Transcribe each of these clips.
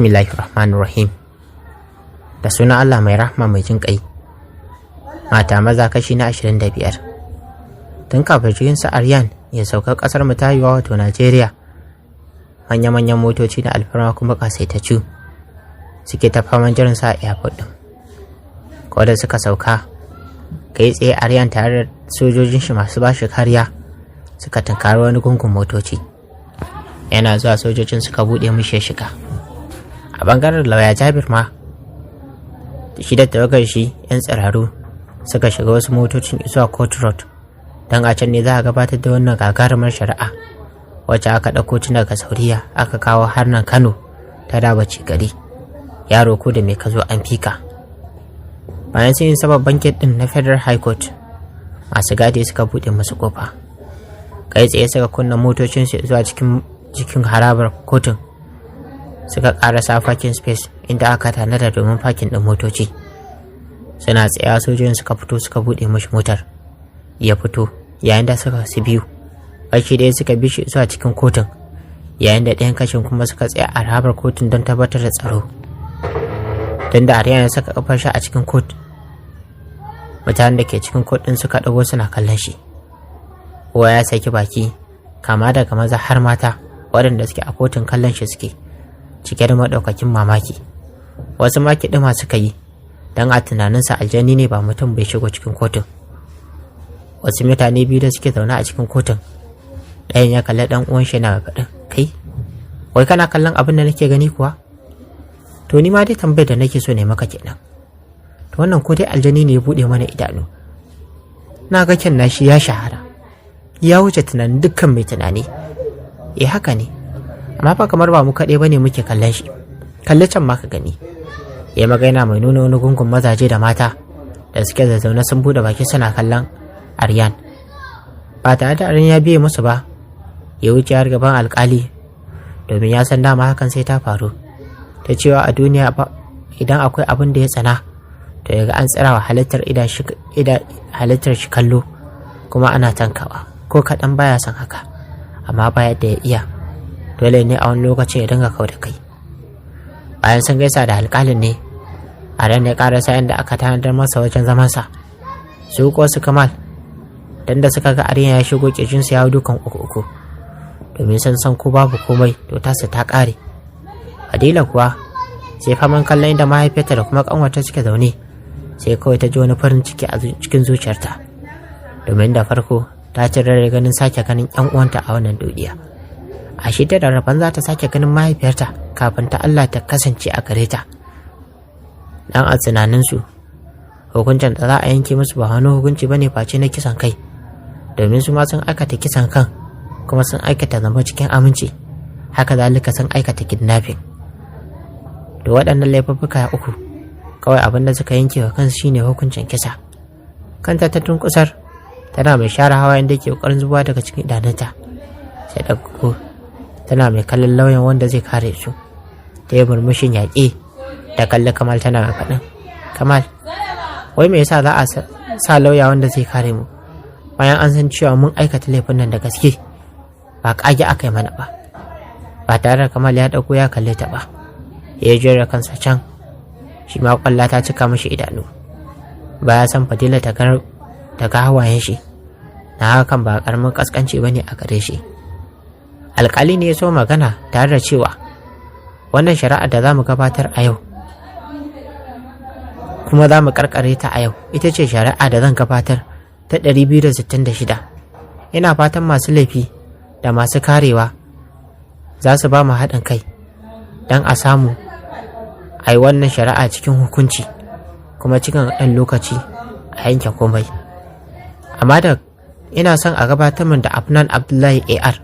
Bismillahirrahmanirrahim. Da sunan Allah mai rahma mai jin ƙai. Mata maza kashi na 25. Tun kafin jirgin sa Aryan ya sauka ƙasar mu ta yiwa wato Najeriya, manya-manyan motoci na alfarma kuma ƙasaitaccu suke ta faman jiran sa a airport ɗin. Ko da suka sauka, kai tsaye Aryan tare da sojojin shi masu bashi kariya suka tunkari wani gungun motoci. Yana zuwa sojojin suka buɗe mishi ya shiga. A bangaren lauya Jabir ma shi da tawagar shi 'yan tsiraru suka shiga wasu motocin zuwa Court Road, don a can ne za a gabatar da wannan gagarumar shari'a wacce aka ɗauko tun daga Saudiya aka kawo har nan Kano ta dabaci gari. Yaro ko da mai ka zo an fika. Bayan sun yi sababban gate ɗin na Federal High Court, masu gadi suka buɗe musu kofa. Kai tsaye suka kunna motocin su zuwa cikin harabar kotun, suka karasa parking space inda aka tanada domin parking ɗin motoci. Suna tsaya sojojin suka fito suka buɗe mashi motar ya fito, yayin da suka su biyu kashi ɗaya suka bi shi zuwa cikin kotun, yayin da ɗayan kashin kuma suka tsaya a harabar kotun don tabbatar da tsaro. Don da Aryan ya saka kafar shi a cikin kot, mutanen da ke cikin kot ɗin suka ɗago suna kallon shi. Kowa ya saki baki, kama daga maza har mata waɗanda suke a kotun kallon shi suke cike da maɗaukakin mamaki. Wasu ma kiɗima suka yi don a tunaninsa aljani ne ba mutum bai shigo cikin kotun. Wasu mutane biyu da suke zaune a cikin kotun, ɗayan ya kalli ɗan uwan shi na faɗin, kai wai kana kallon abin da nake gani kuwa? To ni ma dai tambayar da nake so ne maka kenan. To wannan ko dai aljani ne ya buɗe mana idanu. Na ga kyan nashi ya shahara, ya wuce tunanin dukkan mai tunani. Haka ne, amma fa kamar ba mu kaɗai bane muke kallon shi. Kalli can ma ka gani. Ya magana mai nuna wani gungun mazaje da mata da suke zazzaune sun bude baki suna kallon Aryan. Ba tare da Aryan ya biye musu ba, ya wuce har gaban alkali, domin ya san dama hakan sai ta faru. Ta cewa a duniya idan akwai abin da ya tsana, to ya ga an tsira wa halittar shi kallo, kuma ana tankawa. Ko kaɗan baya son haka, amma ba yadda ya iya, dole ne a wani lokaci ya dinga kau da kai. Bayan sun gaisa da alƙalin ne, Aryan ya ƙarasa yadda aka tanadar masa wajen zamansa. Su ko su Kamal, dan da suka ga Aryan ya shigo ƙirjinsu ya dukan uku, domin sun san ko babu komai to tasu ta ƙare. Fadila kuwa sai faman kallon inda mahaifiyarta da kuma ƙanwarta suke zaune, sai kawai ta ji wani farin ciki a cikin zuciyarta, domin da farko ta ci rarrai ganin sake ganin 'yan uwanta a wannan duniya. A shi da rabon za ta sake ganin mahaifiyarta kafin ta Allah ta kasance a gare ta. Dan a tunaninsu, hukuncin da za a yanke musu ba wani hukunci bane face na kisan kai, domin su ma sun aikata kisan kan kuma sun aikata zama cikin aminci, haka zalika sun aikata kidnapping. Da waɗannan laifuffuka uku, kawai abin da suka yanke wa kansu shine hukuncin kisa. Kanta ta tunkusar, tana mai share hawayen da ke ƙoƙarin zuba daga cikin idanunta, sai ɗauko tana mai kallon lauyan wanda zai kare su. Ta yi murmushin yaƙi da kalli Kamal tana mai faɗin, Kamal, wai me yasa za a sa lauya wanda zai kare mu bayan an san cewa mun aikata laifin nan da gaske, ba ƙage aka yi mana ba? Ba tare da Kamal ya ɗauko ya kalle ta ba, ya jera kansa can, shi ma ƙwalla ta cika mashi idanu. Ba ya san Fadila ta ga hawayen shi, na hakan ba ƙaramin ƙasƙanci ba ne a gare shi. Alƙali ne ya so magana tare da cewa wannan shari'a da za mu gabatar a yau kuma za mu karkare ta a yau ita ce shari'a da zan gabatar ta 266. Ina fatan masu laifi da masu karewa za su ba mu haɗin kai don a samu a yi wannan shari'a cikin hukunci kuma cikin ɗan lokaci a yanke komai. Amma da ina son a gabatar min da Afnan Abdullahi AR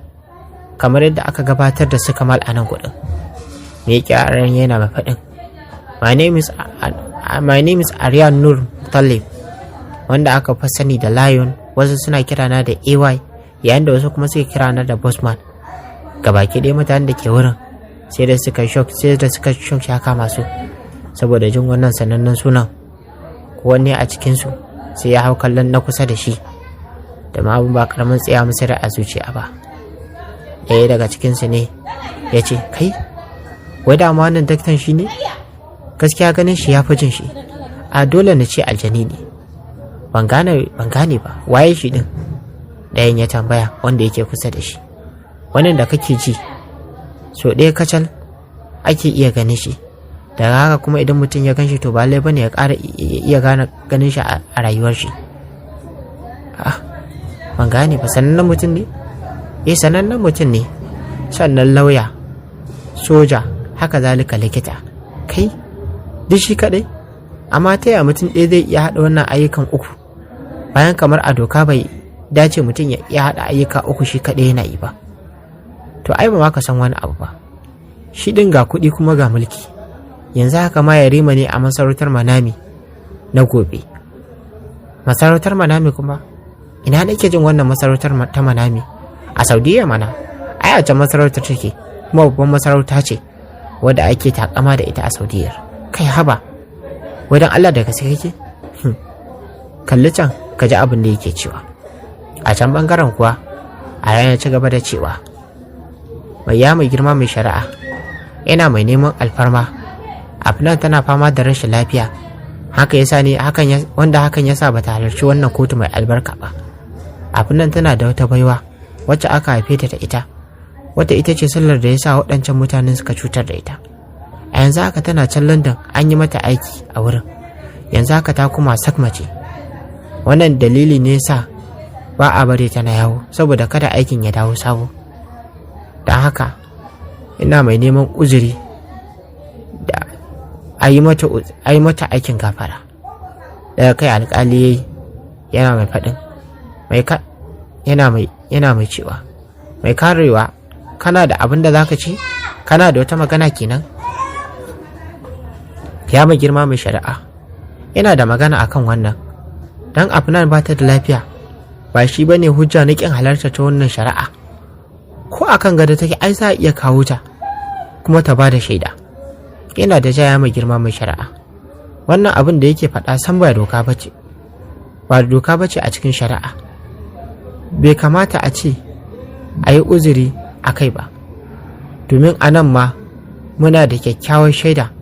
kamar yadda aka gabatar da su Kamal a nan gudun. Me kyaran yana mafaɗin, my name is Aryan Nur Talib, wanda aka fi sani da Lion, wasu suna kirana da AY, yayin da wasu kuma suke kirana da Bossman. Gabaki ɗaya mutanen da ke wurin sai da suka shock ya kama su saboda jin wannan sanannen sunan. Kowanne a cikinsu sai ya hau kallon na kusa da shi, da ma abin ba karamin tsaya musu a zuciya ba. Ɗaya daga cikinsu ne ya ce, kai wai dama wannan daktan shi ne? Gaskiya ganin shi ya fi jin shi. A dole na ce aljani ne. Ban gane ba, waye shi din? Ɗayan ya tambaya wanda yake kusa da shi. Wannan da kake ji so ɗaya kacal ake iya ganin shi, daga haka kuma idan mutum ya gan shi to ba lallai bane ya ƙara iya ganin shi a rayuwar shi. Ban gane ba, sanannen mutum ne? Sanannen mutum ne, sannan lauya, soja, haka zalika likita. Kai duk shi kaɗai? Amma ta yaya mutum ɗaya zai iya haɗa wannan ayyukan uku, bayan kamar a doka bai dace mutum ya iya haɗa ayyuka uku shi kaɗai yana yi ba? To ai ba ma ka san wani abu ba, shi ɗin ga kuɗi kuma ga mulki. Yanzu haka ma yarima ne a masarautar Manami na gobe. Masarautar Manami kuma? Ina nake jin wannan masarautar ta Manami? A Saudiya mana. Ai a can masarautar take, kuma babban masarauta ce wadda ake takama da ita a Saudiya. Kai haba, wadan Allah da gaske kake? Kalli can ka ji abin da yake cewa. A can bangaren kuwa a ya ci gaba da cewa, mai girma mai shari'a, yana mai neman alfarma. Afnan tana fama da rashin lafiya, wanda hakan yasa bata halarci wannan kotu mai albarka ba. Afnan tana da wata baiwa wacce aka haife ta da ita, wata ita ce sallar da yasa waɗancan mutanen suka cutar da ita. A yanzu haka tana can London, an yi mata aiki a wurin. Yanzu haka ta kuma sakmace. Wannan dalili ne yasa ba a bari tana yawo, saboda kada aikin ya dawo sabo. Don haka ina mai neman uzuri da a yi mata aikin gafara. Daga kai alƙali yana mai faɗin, yana mai cewa, mai karewa, kana da abin da zaka ci? Kana da wata magana kenan? Ya mai girma mai shari'a, yana da magana akan wannan. Dan Afnan ba ta da lafiya ba shi bane hujja na kin halarta ta wannan shari'a. Ko akan gado take ai za a iya kawo ta kuma ta bada shaida. Yana da jaya mai girma mai shari'a. Wannan abin da yake faɗa san ba doka bace. Ba doka bace a cikin shari'a. Bai kamata a ce a yi uzuri a kai ba. Domin a nan ma muna da kyakkyawar shaida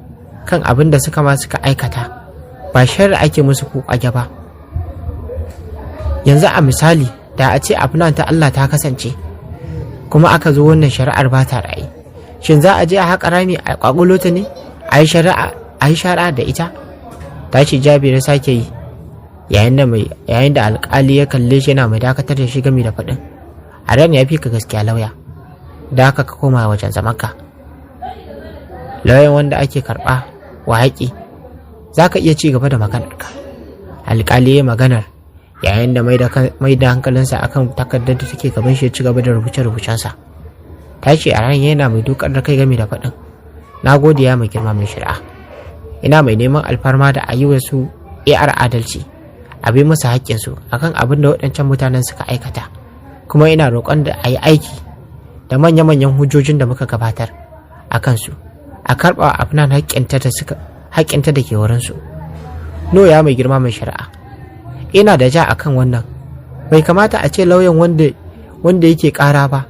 kan abin da suka aikata. Ba shari'a ake musu ko ƙage ba. Yanzu a misali da a ce Afnan ta Allah ta kasance, kuma aka zo wannan shari'ar ba ta ra'ayi, shin za a je a haƙa rami a ƙwaƙulo ta ne a yi shari'a da ita? Tashi Jabir sake yi, yayin da alƙali ya kalle shi yana mai dakatar da shi gami da faɗin, a ran ya fi ka gaskiya lauya, da haka ka koma wajen zamanka. Lauyan wanda ake karɓa wa haƙi, za ka iya ci gaba da maganarka. Alƙali ya maganar yayin da mai da hankalinsa akan takardar da take gaban shi ya ci gaba da rubuce-rubucensa. Tashi a ran yana mai dukar da kai gami da faɗin, na gode ya mai girma mai shari'a, ina mai neman alfarma da a yi wa su adalci, a bi musu haƙƙinsu akan abin da waɗancan mutanen suka aikata, kuma ina roƙon da a yi aiki da manya-manyan hujjojin da muka gabatar a kansu, a karɓa Afnan haƙƙinta da ke wurinsu. No ya mai girma mai shari'a, ina da ja akan wannan. Bai kamata a ce lauyan wanda yake ƙara ba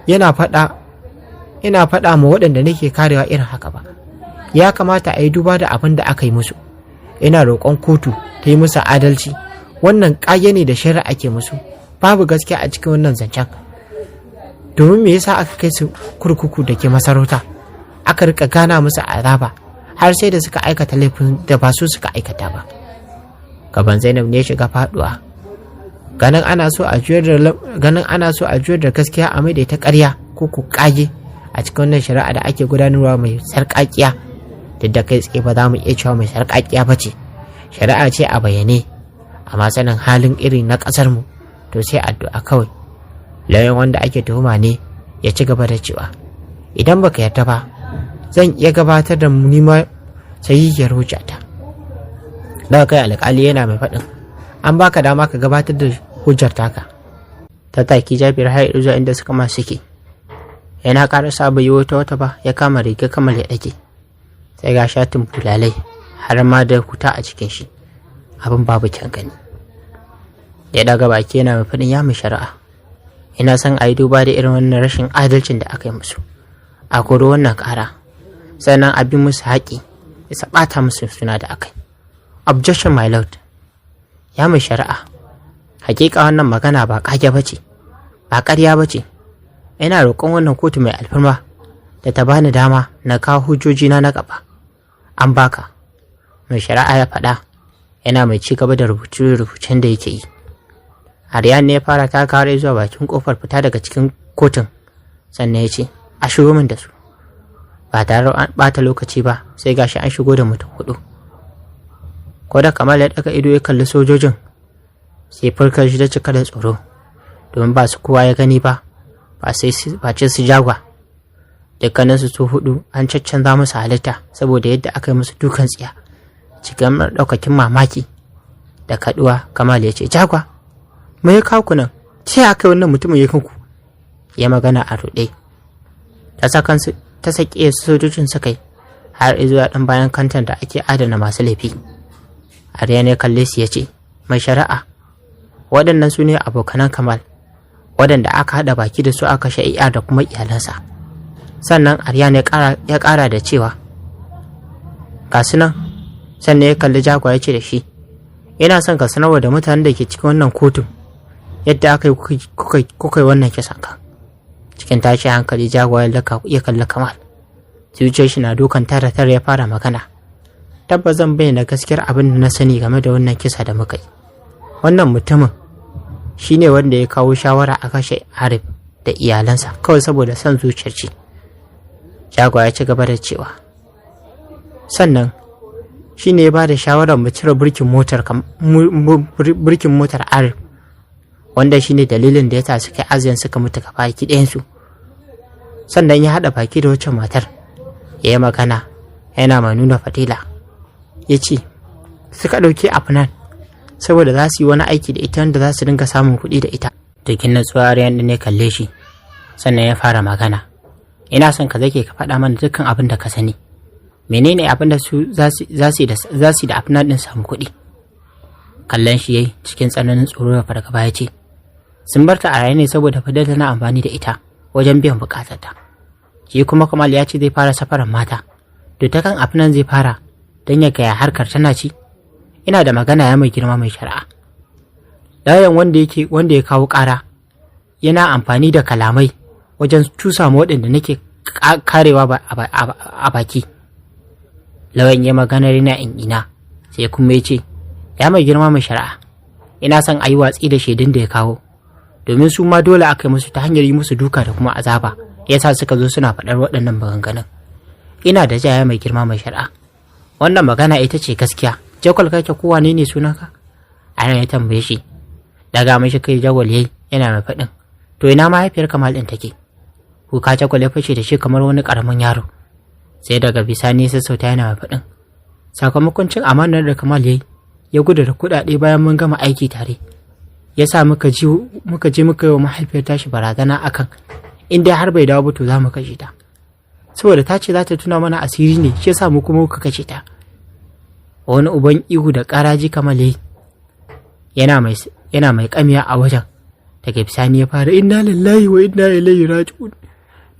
ina faɗa ma waɗanda nake karewa irin haka ba. Ya kamata a yi duba da abin da aka yi musu. Ina roƙon kotu ta yi musu adalci. Wannan ƙage ne da shari'a ake musu, babu gaskiya a cikin wannan zancen. Domin me yasa aka kai su kurkuku da ke masarauta, aka rika gana musu azaba har sai da suka aikata laifin da ba su suka aikata ba? Gaban Zainab ne shiga faduwa. Ganin ana so a juyar da gaskiya a maida ta ƙarya ko ku ƙage a cikin wannan shari'a da ake gudanarwa mai sarƙaƙiya. Duk da kai tsaye ba za mu iya cewa mai sarƙaƙiya ba ce, shari'a ce a bayyane, amma sanin halin iri na ƙasar mu to sai addu'a kawai. Lauyan wanda ake tuhuma ne ya ci gaba da cewa, idan baka yarda ba zan iya gabatar da nima sahihiyar hujjata. Daga kai alƙali yana mai faɗin, an baka dama ka gabatar da hujjar taka. Ta taki Jabir har zuwa inda suka ma suke. Yana ƙara saba yi wata ba, ya kama riga kamar ya ɗage. Sai ga shatin bulalai har ma da kuta a cikin shi. Abin babu kyan gani. Ya daga baki yana mai faɗin, ya mai shari'a, ina son a yi duba da irin wannan rashin adalcin da aka yi musu. A koro wannan ƙara sannan a bi musu haƙi ya ɓata musu suna da akai. Objection my lord. Ya mai shari'a, hakika wannan magana ba ƙage ba ce, ba ƙarya ba ce. Ina roƙon wannan kotu mai alfarma da ta bani dama na kawo hujjojina na gaba. An baka. Mai shari'a ya faɗa yana mai ci gaba da rubuce-rubucen da yake yi. Aryan ne ya fara takawa zuwa bakin kofar fita daga cikin kotun, sannan ya ce, a shigo min da su. Ba tare da ɓata lokaci ba, sai gashi an shigo da mutum 4. Ko da Kamal ya daga ido ya kalli sojojin, sai farkar shi ta cika da tsoro, domin ba su kowa ya gani ba ce su Jagwa. Dukkaninsu su 4 an caccanza musu halitta saboda yadda aka yi musu dukan tsiya. Cikin ɗaukakin mamaki da kaduwa, Kamal ya ce, Jagwa, me ya kawo ku nan? Ce aka yi wannan mutumin ya kanku? Ya magana a ruɗe. Ta saki sojojin suka yi har izuwa ɗan bayan kantan da ake adana masu laifi. Aryan ya kalle su ya ce, mai shari'a, waɗannan su ne abokanan Kamal, waɗanda aka haɗa baki da su aka sha'i'ar da kuma iyalansa. Sannan Aryan ya ƙara da cewa, ga su nan. Sannan ya kalli Jagwa ya ce da shi, ina son ka sanarwa da mutanen da ke cikin wannan kotun yadda aka yi kuka yi wannan kisan kan. Cikin tashi hankali Jagwa ya kalli Kamal. Zuciyar shi na dukan tara ya fara magana. Tabbas zan bayyana gaskiyar abin da na sani game da wannan kisa da muka yi. Wannan mutumin shine wanda ya kawo shawara a kashe Arif da iyalansa kawai saboda son zuciyar ci. Jagwa ya ci gaba da cewa, sannan shine ya ba da shawarar mu cire birkin motar Arif, wanda shine dalilin da ya sa suka aziyan suka mutu ka baki ɗayansu. Sannan ya haɗa baki da wacce matar, ya yi magana yana mai nuna Fadila. Ya ce, suka ɗauki Afnan saboda za su yi wani aiki da ita wanda za su dinga samun kuɗi da ita. Cikin natsuwa Aryan ɗin ya kalle shi, sannan ya fara magana. Ina son ka zake ka faɗa mana dukkan abin da ka sani. Menene abin da su za su yi da Afnan ɗin samu kuɗi? Kallon shi yayi cikin tsananin tsoro da fargaba ya ce, sun bar ta a raye ne saboda Fadila tana amfani da ita wajen biyan bukatarta. Shi kuma Kamal ya ce zai fara safaran mata, to ta kan Afnan zai fara don ya gaya harkar tana ci. Ina da magana ya mai girma mai shari'a. Lauyan wanda ya kawo ƙara yana amfani da kalamai wajen cusa ma waɗanda nake karewa a baki. Lauyan ya magana yana ina sai kuma ya ce, ya mai girma mai shari'a, ina son a yi watsi da shaidun da ya kawo, domin su ma dole aka yi musu ta hanyar yi musu duka da kuma azaba, yasa suka zo suna faɗar waɗannan maganganun. Ina da jaya mai girma mai shari'a. Wannan magana ita ce gaskiya. Jagwal kake ko wane ne sunanka? Ana ya tambaye shi. Daga mashi kai Jagwal yayi yana mai faɗin, to ina mahaifiyar Kamal ɗin take? Kuka Jagwal ya fashe da shi kamar wani ƙaramin yaro. Sai daga bisani sassauta yana mai faɗin, sakamakon cin amanar da Kamal yayi, ya gudu da kuɗaɗe bayan mun gama aiki tare. Yasa muka je muka yi wa mahaifiyar tashi barazana akan in dai har bai dawo ba to za mu kashe ta. Saboda ta ce za ta tuna mana asiri ne, shi yasa mu kuma muka kashe ta. Wani uban ihu da ƙaraji Kamal yayi yana mai kamiya a wajen. Daga bisani ya fara, inna lillahi wa inna ilaihi raji'un.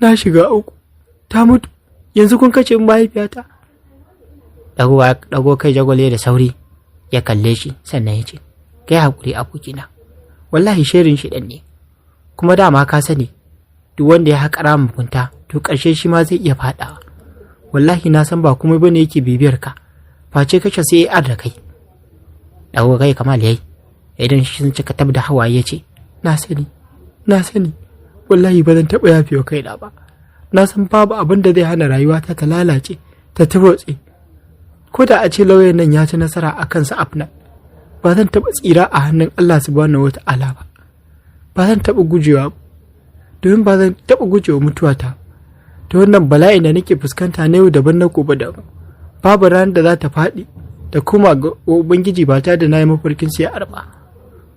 Na shiga uku. Ta mutu. Yanzu kun kace mahaifiyata. Dago kai Jagwal da sauri ya kalle shi sannan ya ce, kai hakuri abokina. Wallahi shirin shi ne. Kuma dama ka sani duk wanda ya haƙara mugunta to ƙarshe shi ma zai iya faɗawa. Wallahi na san ba kuma bane yake bibiyar ka, face kashe sai ya da kai. Dago kai Kamal yayi, idan shi sun cika tab da hawaye ya ce, na sani, wallahi ba zan taɓa yafewa kaina ba. Na san babu abin da zai hana rayuwata ta lalace, ta tarwatse. Ko da a ce lauyan nan ya ci nasara a kansa Afnan, ba zan taɓa tsira a hannun Allah subhanahu wata'ala ba. Ba zan taɓa gujewa, domin ba zan taɓa gujewa mutuwata. Ta wannan bala'in da nake fuskanta na yau daban na gobe daban. Babu ranar da za ta faɗi da kuma ga Ubangiji ba ta da na yi mafarkin sai arba.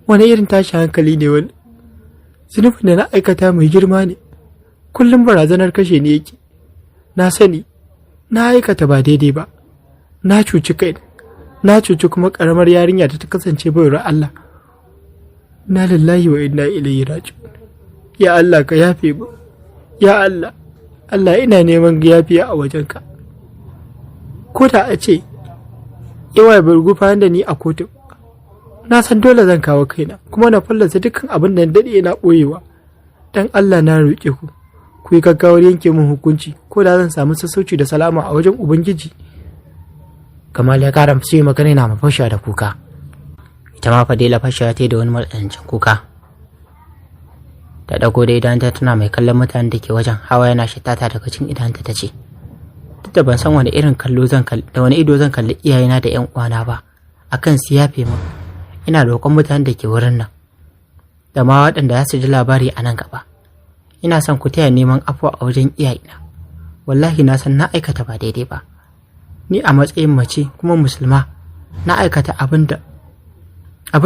Wani irin tashi hankali ne wani? Zunubin da na aikata mai girma ne. Kullum barazanar kashe ne yake. Na sani, na aikata ba daidai ba. Na cuci kai, na cuci kuma ƙaramar yarinya da ta kasance baiwar Allah. Na lillahi wa inna ilaihi raji'un. Ya Allah ka yafe mu. Ya Allah, Allah ina neman yafiya a wajenka. ko da a ce yawa bai gurfanar da ni a kotu, na san dole zan kawo kaina kuma na fallasa dukkan abin da daɗe na ɓoyewa. Dan Allah na roƙe ku yi gaggawar yanke min hukunci, ko da zan samu sassauci da salama a wajen Ubangiji. Kamal ya ƙara sai magana yana mafasha da kuka. Ita ma Fadila fashewa ta yi da wani matsanancin kuka. Ta ɗago da idanta tana mai kallon mutanen da ke wajen, hawa yana shattata daga cikin idanta ta ce, duk da ban san wani irin kallo da wani ido zan kalli iyayena da ƴan uwana ba, akan su yafe min. Ina roƙon mutanen da ke wurin nan da ma waɗanda za su ji labari a nan gaba, ina son ku taya neman afuwa a wajen iyayena. Wallahi na san na aikata ba daidai ba, ni a matsayin mace kuma musulma na aikata abin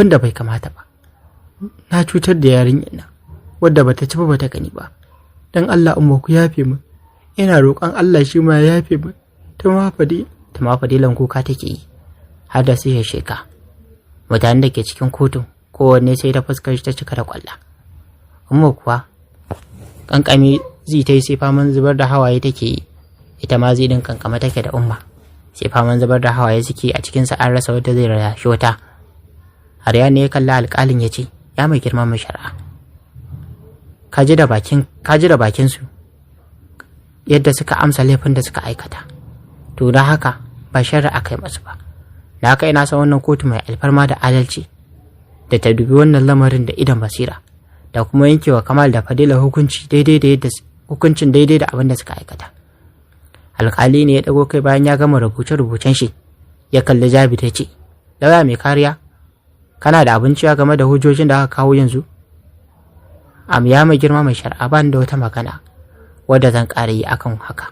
da bai kamata ba. Na cutar da yarinyar nan wadda bata ci ba bata gani ba. Dan Allah umma ku yafe min, ina roƙon Allah shi ma ya yafe min. Ta ma Fadilan kuka take yi har da sai ya sheka. Mutanen da ke cikin kotun kowanne sai da fuskar ta cika da kwalla. Umma kuwa kankami zai ta yi sai faman zubar da hawaye take yi. Ita ma zai din kankama take da umma, sai faman zubar da hawaye suke a cikinsa, an rasa wadda zai rashi wata. Aryan ne ya kalla alƙalin ya ce, ya mai girma mai shari'a, ka ji da bakin su yadda suka amsa laifin da suka aikata, to da haka ba shari'a kai masu ba. Da haka ina son wannan kotu mai alfarma da adalci da ta dubi wannan lamarin da idan basira, da kuma yankewa Kamal da Fadila hukuncin daidai da abin da suka aikata. Alƙali ne ya ɗago kai bayan ya gama rubuce-rubucen shi, ya kalli Jabir ya ce, lauya mai kariya, kana da abin cewa game da hujjojin da aka kawo yanzu? Ya mai girma mai shari'a, ban da wata magana wadda zan ƙara yi akan haka,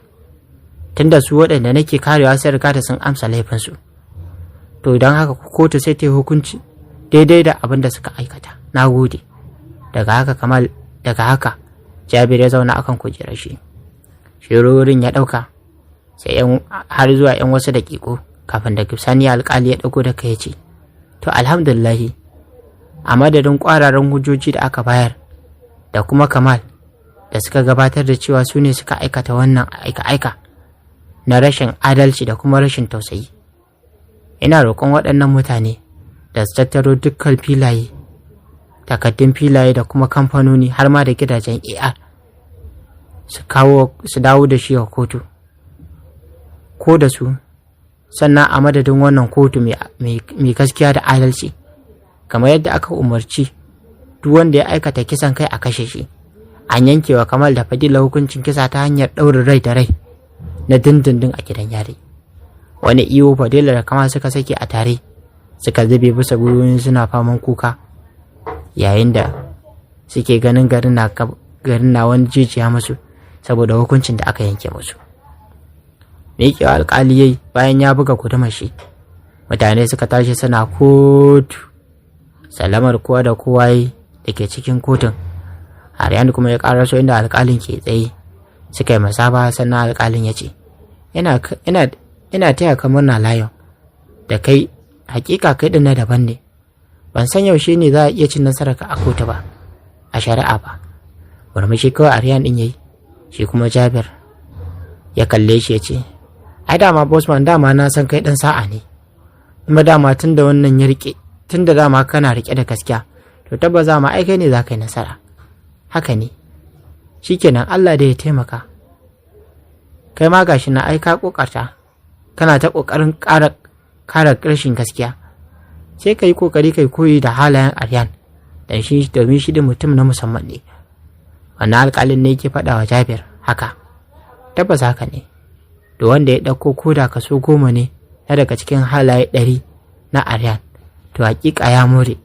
tunda su waɗanda nake karewa sai riga da sun amsa laifinsu. To don haka kotu sai ta yi hukunci daidai da abin da suka aikata. Na gode. Daga haka Jabir ya zauna akan kujerar shi. Shirorin ya ɗauka sai har zuwa 'yan wasu daƙiƙo kafin da bisani alƙali ya ɗago da kai ya ce, to alhamdulillahi, a madadin ƙwararren hujjoji da aka bayar da kuma Kamal da suka gabatar da cewa su ne suka aikata wannan aika-aika na rashin adalci da kuma rashin tausayi, ina roƙon waɗannan mutane da su tattaro dukkan filaye, takaddun filaye da kuma kamfanoni har ma da gidajen AR su dawo da shi a kotu ko da su. Sannan a madadin wannan kotu mai gaskiya da adalci, kamar yadda aka umarci duk wanda ya aikata kisan kai a kashe shi, an yankewa Kamal da Fadila hukuncin kisa ta hanyar ɗaurin rai da rai na dindindin a gidan yari. Wani iyo Fadila da Kamal suka sake a tare, suka zube bisa gwiwoyin suna faman kuka, yayin da suke ganin garin na wani jijiya musu saboda hukuncin da aka yanke musu. Miƙewa alƙali yayi bayan ya buga gudumar shi, mutane suka tashi suna kotu. Salamar kowa da kowa da ke cikin kotun. Aryan kuma ya ƙaraso inda alƙalin ke tsaye, suka yi masaba. Sannan alƙalin ya ce, ina taya ka murna Lion, da kai hakika kai din na daban ne. Ban san yaushe ne za a iya cin nasarar ka a kotu ba, a shari'a ba. Murmushi kawai Aryan din yayi. Shi kuma Jabir ya kalle shi ya ce, ai dama Bosman, dama na san kai dan sa'a ne, kuma dama tunda wannan ya rike, tunda dama kana rike da gaskiya, to tabbas za mu aika ne za ka yi nasara. Haka ne, shikenan, Allah da ya taimaka. Kai ma gashi na aika kokarta, kana ta kokarin kara rashin gaskiya, sai ka yi kokari kai koyi da halayen Aryan, domin shi da mutum na musamman ne. Wannan alƙalin ne yake faɗa wa Jabir haka. Tabbas haka ne, da wanda ya ɗauko koda kaso 10 ne na daga cikin halaye 100 na Aryan, to hakika ya more.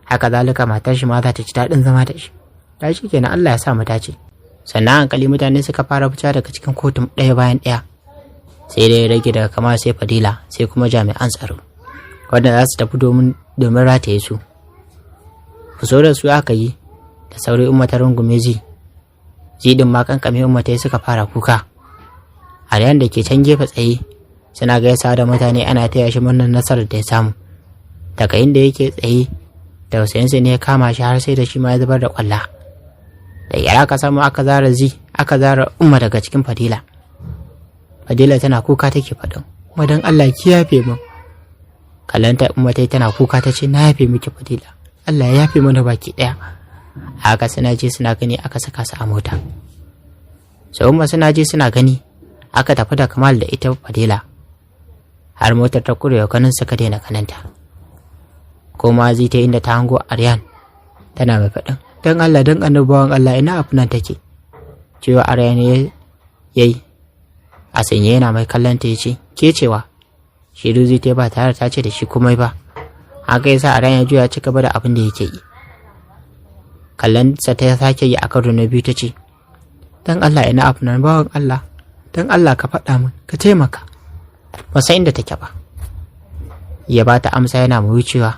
Haka zalika matar shi ma za ta ci daɗin zama da shi. Ta shi kenan, Allah ya sa mu dace. Sannan hankali mutane suka fara fita daga cikin kotun ɗaya bayan ɗaya, sai dai rage daga Kamal sai Fadila, sai kuma jami'an tsaro wanda za su tafi domin rataye su. Fito da su aka yi da sauri. Umma ta rungume zidin ma kankame Umma ta suka fara kuka. Aryan da ke can gefe tsaye suna gaisa da mutane, ana taya shi murnar nasarar da ya samu. Daga inda yake tsaye, tausayinsa ne ya kama shi har sai da shi ma ya zubar da kwalla. Da yara aka samu aka zara Umma daga cikin Fadila. Fadila tana kuka take faɗin, kuma dan Allah ki yafe min. Kallanta Umma tai tana kuka ta ce na yafe miki Fadila, Allah ya yafe mana baki ɗaya. Haka suna je suna gani aka saka su a mota. Sai Umma suna je suna gani aka tafi da Kamal da ita Fadila. Har motar ta kurewa ganin suka daina kananta. Koma zai ta inda ta hango Aryan tana mai faɗin, dan Allah dan annabawan Allah ina Afnan take. Cewa Aryan yayi a sanye yana mai kallon ta yace, ke cewa shiru zai ta ba tare ta ce da shi komai ba. Haka yasa Aryan ya juya ci gaba da abin da yake yi. Kallon sa ta sake yi a karo na biyu ta ce, dan Allah ina Afnan bawan Allah, dan Allah ka faɗa min, ka taimaka. Ba san inda take ba. Ya ba ta amsa yana mai wucewa,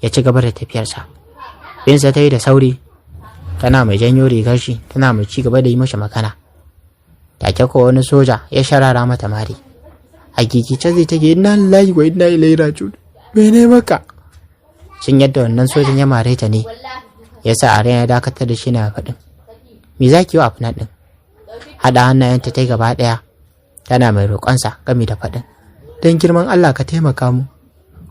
ya ci gaba da tafiyarsa. Binsa ta yi da sauri, tana mai janyo rigar shi, tana mai ci gaba da yi mashi magana. Take ko wani soja ya sharara mata mari. A gigice zai take, inna lillahi wa inna ilaihi raji'un. Mene maka? Shin yadda wannan sojan ya mare ta ne yasa Aryan ya dakatar da shi na faɗin, me zaki yi wa Afnan din? Hada hannayenta ta gaba ɗaya, tana mai roƙonsa gami da faɗin, dan girman Allah ka taimaka mu.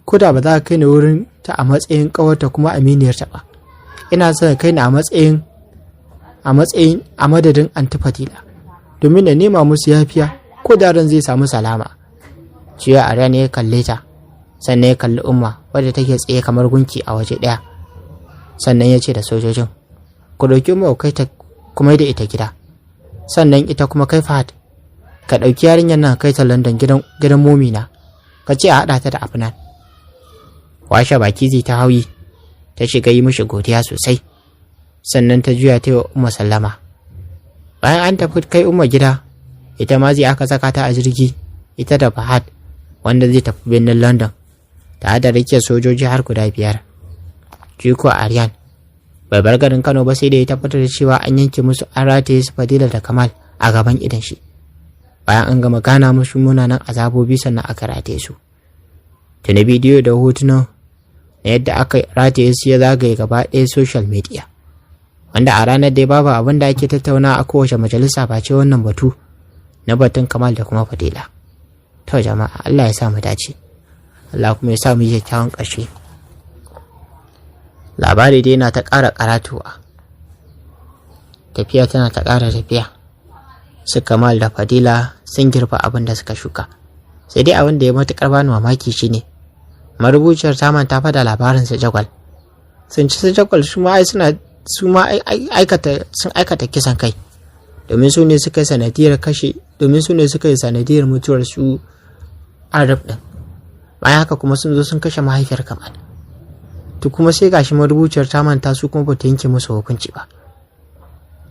Ko da ba za ka kai ni wurin ta a matsayin ƙawarta kuma aminiyarta ba, ina son ka kai ni a madadin Anti Fadila, domin na nema musu yafiya ko da ran zai samu salama. Ciwo Aryan ya kalle ta, sannan ya kalli Umma wadda take tsaye kamar gunki a waje ɗaya. Sannan ya ce da sojojin, ku ɗauki Umma kai ta kuma da ita gida, sannan ita kuma kai Fahad ka ɗauki yarinyar nan kai ta London gidan momina, ka ce a haɗa ta da Afnan. Washe baki zai ta hauyi, ta shiga yi mishi godiya sosai, sannan ta juya ta yi wa Umma sallama. Bayan an tafi kai Umma gida, ita ma zai aka saka ta a jirgi, ita da Fahad wanda zai tafi birnin London, tare da rike sojoji har guda 5. Jiko Aryan bai bar garin Kano ba sai da ya tabbatar da cewa an yanke musu an rataye su Fadila da Kamal a gaban idan shi. Bayan an gama gana musu munanan azabobi sannan aka rataye su. Tuni bidiyo da hotuna na yadda aka rataye su ya zagaye gaba ɗaya social media, wanda a ranar dai babu abin da ake tattauna a kowace majalisa ba ce wannan batu na batun Kamal da kuma Fadila. To jama'a, Allah ya sa mu dace, Allah kuma ya sa mu yi kyakkyawan ƙarshe. Labari dai na ta ƙara karatuwa, tafiya tana ta ƙara tafiya. Su Kamal da Fadila sun girba abin da suka shuka. Sai dai abin da ya matuƙar bani mamaki shine marubuciyar ta manta fa da labarin su Jagwal. Sun ci su Jagwal sun aikata kisan kai, domin su ne suka yi sanadiyar mutuwar su Arab din. Bayan haka kuma sun zo sun kashe mahaifiyar Kamal. To kuma sai gashi marubuciyar ta manta su kuma bata yanke musu hukunci ba.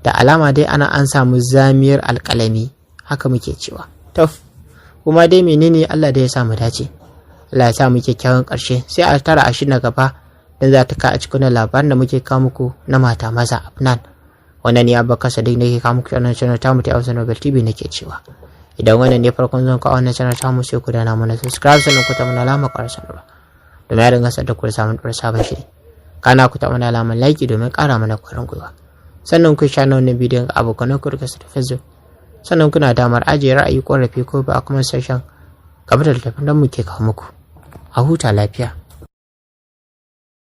Da alama dai an samu zamiyar alƙalami, haka muke cewa. To kuma dai menene, Allah da ya sa mu dace, Allah ya sa mu kyakkyawan ƙarshe. Sai a tara a shi na gaba dan za ta ka a cikin labarin da muke kawo muku na mata maza Afnan. Wannan ne Abubakar Sadiq nake kawo muku wannan channel ta mu ta Hausa Nobel TV nake cewa, idan wannan ne farkon zan kawo wannan channel ta mu sai ku dana mana subscribe sannan ku ta mana alama ƙarshen ruwa domin ya dinga sadda ku da samun ɗora sabon shiri. Kana ku ta mana alamar like domin ƙara mana ƙwarin gwiwa. Sannan ku sha wannan bidiyon ga abokan ku da Facebook. Sannan kuna damar ajiye ra'ayi, ƙorafi ko ba a kuma session game da littafin da muke kawo muku. A huta lafiya.